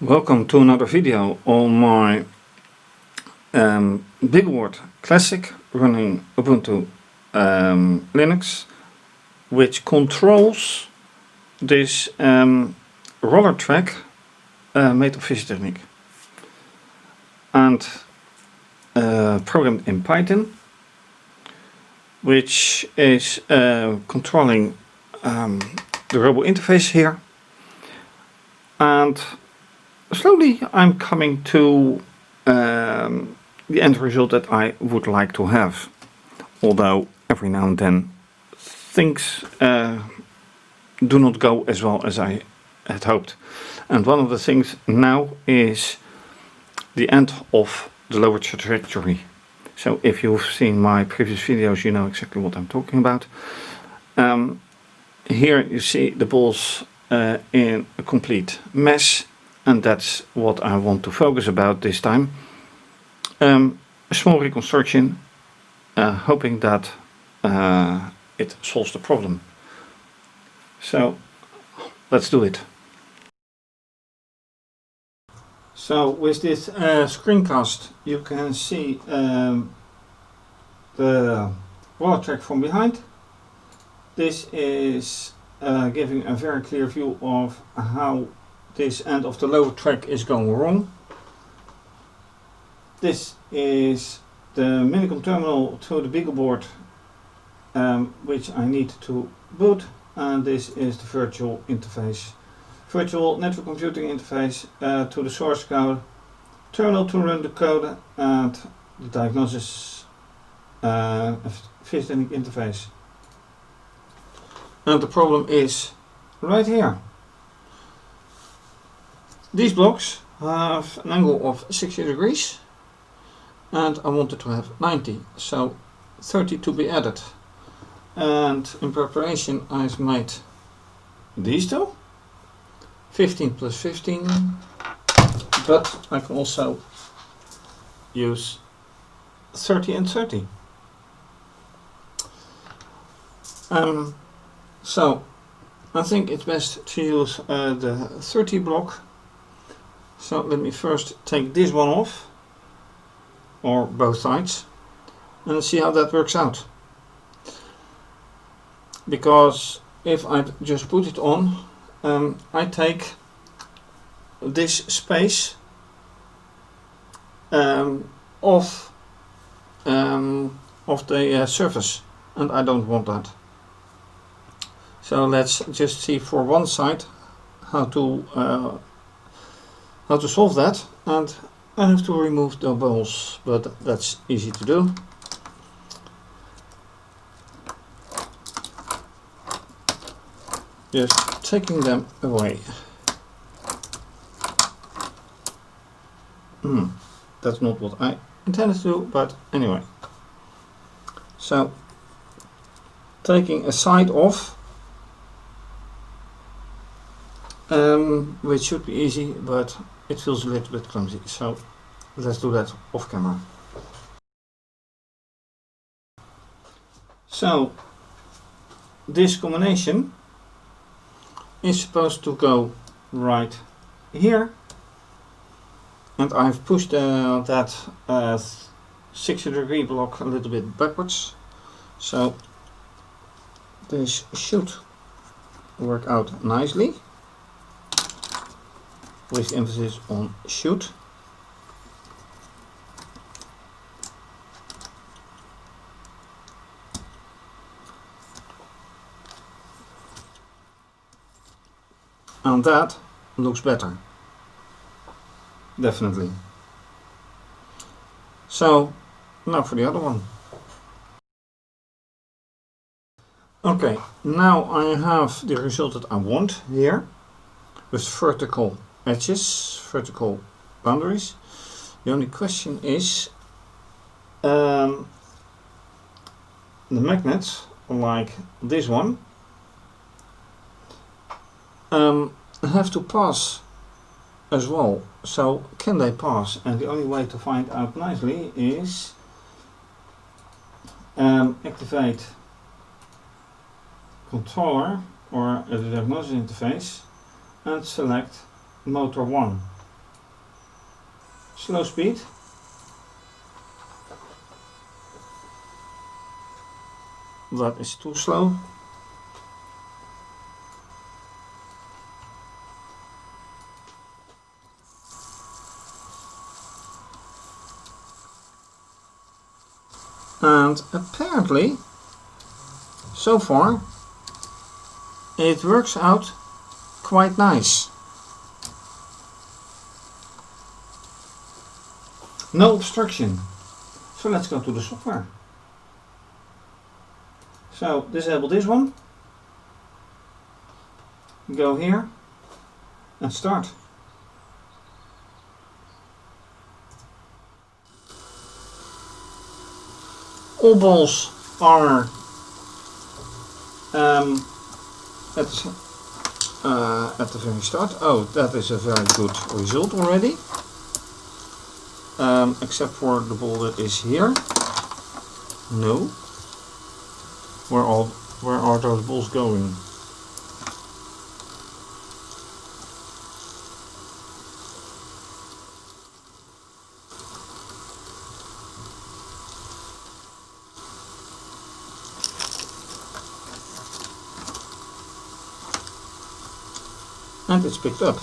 Welcome to another video on my BeagleBoard Classic running Ubuntu Linux, which controls this roller track made of fischertechnik and programmed in Python, which is controlling the robo interface here. And slowly I'm coming to the end result that I would like to have, although every now and then things do not go as well as I had hoped. And one of the things now is the end of the lower trajectory. So if you've seen my previous videos, you know exactly what I'm talking about. Here you see the balls in a complete mess, and that's what I want to focus about this time. A small reconstruction, hoping that it solves the problem. So let's do it. So with this screencast you can see the roller track from behind. This is giving a very clear view of how this end of the lower track is going wrong. This is the Minicom terminal to the BeagleBoard, which I need to boot, and this is the virtual interface, virtual network computing interface to the source code, terminal to run the code, and the diagnosis fischertechnik interface. And the problem is right here. These blocks have an angle of 60 degrees and I wanted to have 90, so 30 to be added. And in preparation I've made these two, 15 plus 15, but I can also use 30 and 30. So I think it's best to use the 30 block. So let me first take this one off, or both sides, and see how that works out. Because if I just put it on, I take this space off the surface, and I don't want that. So let's just see for one side how to solve that, and I have to remove the balls, but that's easy to do. Just taking them away. That's not what I intended to do, but anyway. So taking a side off, which should be easy, but it feels a little bit clumsy, so let's do that off camera. So this combination is supposed to go right here, and I've pushed that 60 degree block a little bit backwards, so this should work out nicely, with emphasis on should. And that looks better, definitely. So now for the other one. Okay, now I have the result that I want here, with vertical edges, vertical boundaries. The only question is the magnets, like this one, have to pass as well. So can they pass? And the only way to find out nicely is activate controller or the diagnosis interface and select motor 1. slow speed. That is too slow. And apparently, so far, it works out quite nice. No obstruction. So let's go to the software. So disable this one. Go here and start. All balls are at the very start. Oh, that is a very good result already. Except for the ball that is here. No. Where are those balls going? And it's picked up.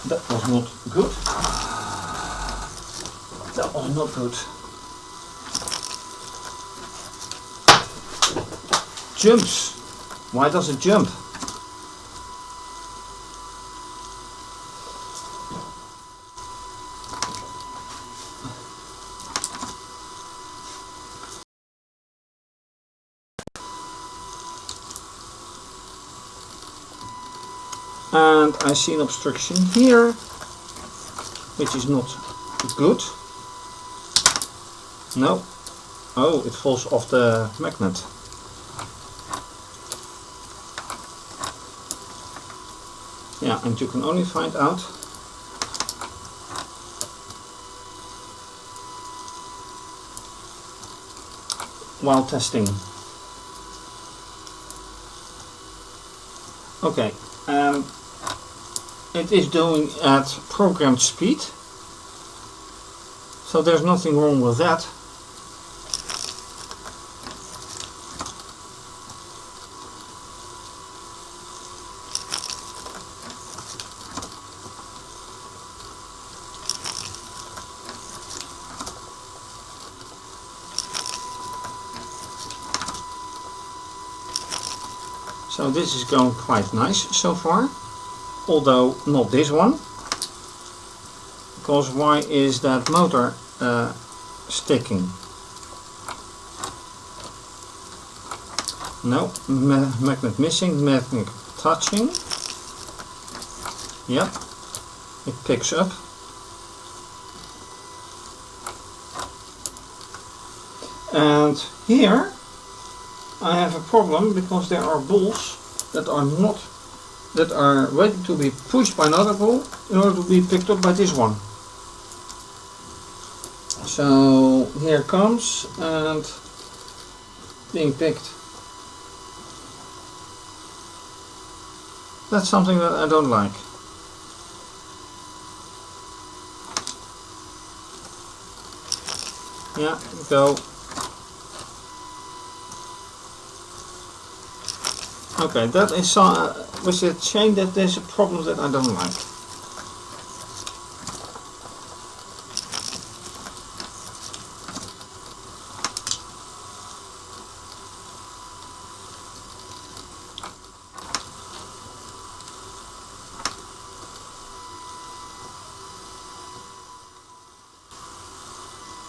That was not good. That was not good. Jumps. Why does it jump? And I see an obstruction here, which is not good. No. Oh, it falls off the magnet. Yeah, and you can only find out while testing. Okay. It is doing at programmed speed, so there's nothing wrong with that. So this is going quite nice so far. Although not this one, because why is that motor sticking? No, magnet missing, magnet touching. Yep, it picks up. And here I have a problem because there are balls that are waiting to be pushed by another ball in order to be picked up by this one. So here it comes and being picked. That's something that I don't like. Yeah, go. Okay, that is with the chain, that there's a problem that I don't like.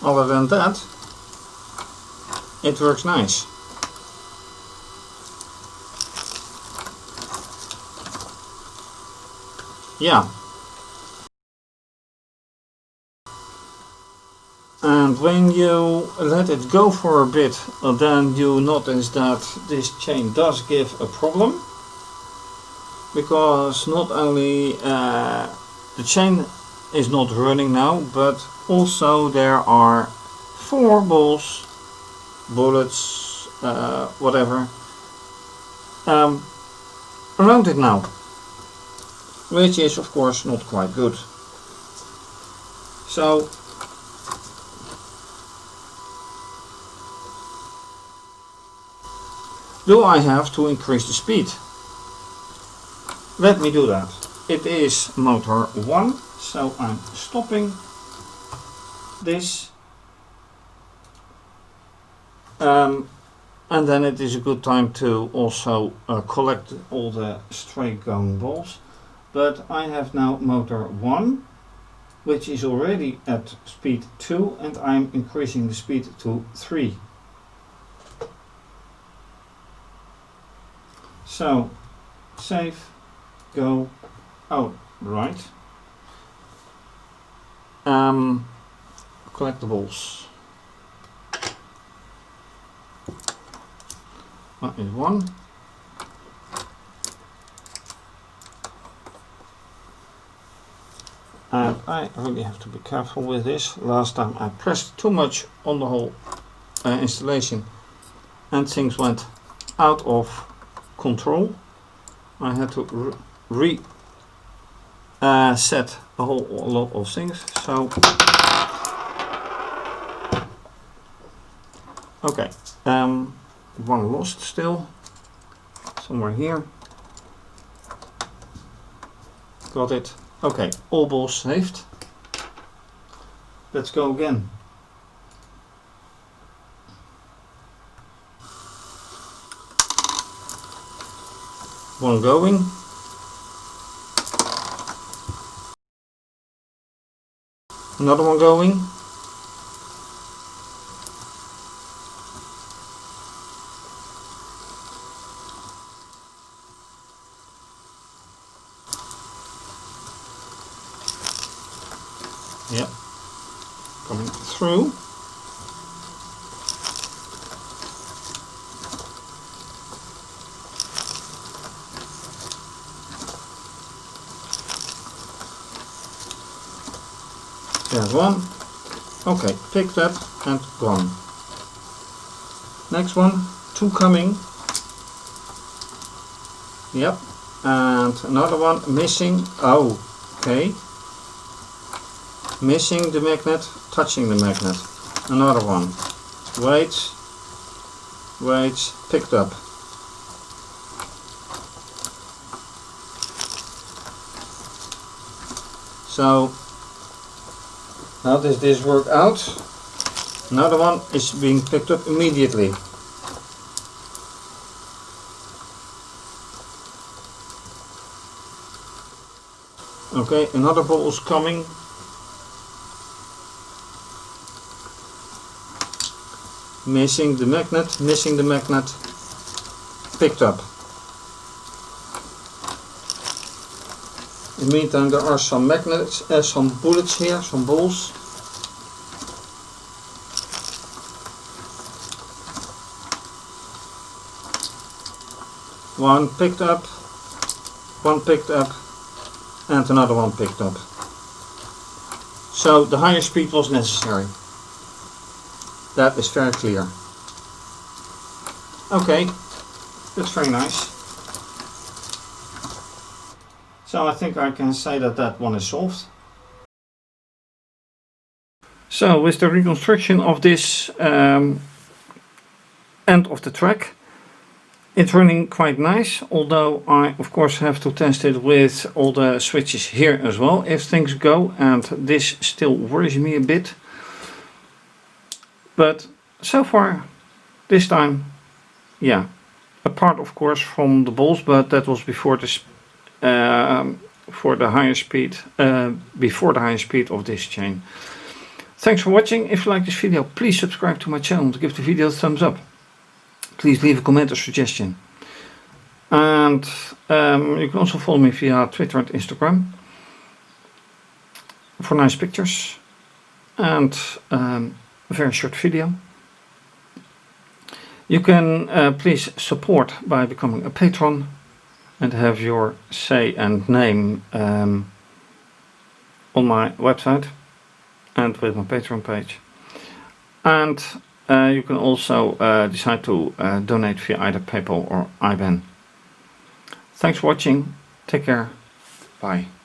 Other than that, it works nice. Yeah. And when you let it go for a bit, then you notice that this chain does give a problem. Because not only the chain is not running now, but also there are 4 balls, bullets, whatever, around it now. which is of course not quite good. So do I have to increase the speed? Let me do that. It is motor 1, so I'm stopping this. And then it is a good time to also collect all the straight going balls. But I have now motor 1, which is already at speed 2, and I'm increasing the speed to 3. So save, go, oh right, collectibles. That is 1. And I really have to be careful with this. Last time I pressed too much on the whole installation and things went out of control. I had to reset a whole lot of things. So okay, one lost still somewhere here. Got it. Okay, all balls saved. Let's go again. One going. Another one going. Yep, coming through. There's one. Okay, picked up and gone. Next one, 2 coming. Yep, and another one missing. Oh, okay. Missing the magnet, touching the magnet. Another one. Wait, wait, picked up. So, how does this work out? Another one is being picked up immediately. Okay, another ball is coming. Missing the magnet, picked up. In the meantime there are some magnets, some bullets here, some balls. One picked up, and another one picked up. So the higher speed was necessary. That is very clear. Okay, that's very nice. So I think I can say that that one is solved. So with the reconstruction of this end of the track, it's running quite nice, although I of course have to test it with all the switches here as well if things go, and this still worries me a bit. But so far, this time, yeah, apart of course from the balls, but that was before this, for the higher speed, before the higher speed of this chain. Thanks for watching. If you like this video, please subscribe to my channel to give the video a thumbs up. Please leave a comment or suggestion. And you can also follow me via Twitter and Instagram for nice pictures and a very short video. You can please support by becoming a patron and have your say and name on my website and with my Patreon page. And you can also decide to donate via either PayPal or IBAN. Thanks for watching. Take care. Bye.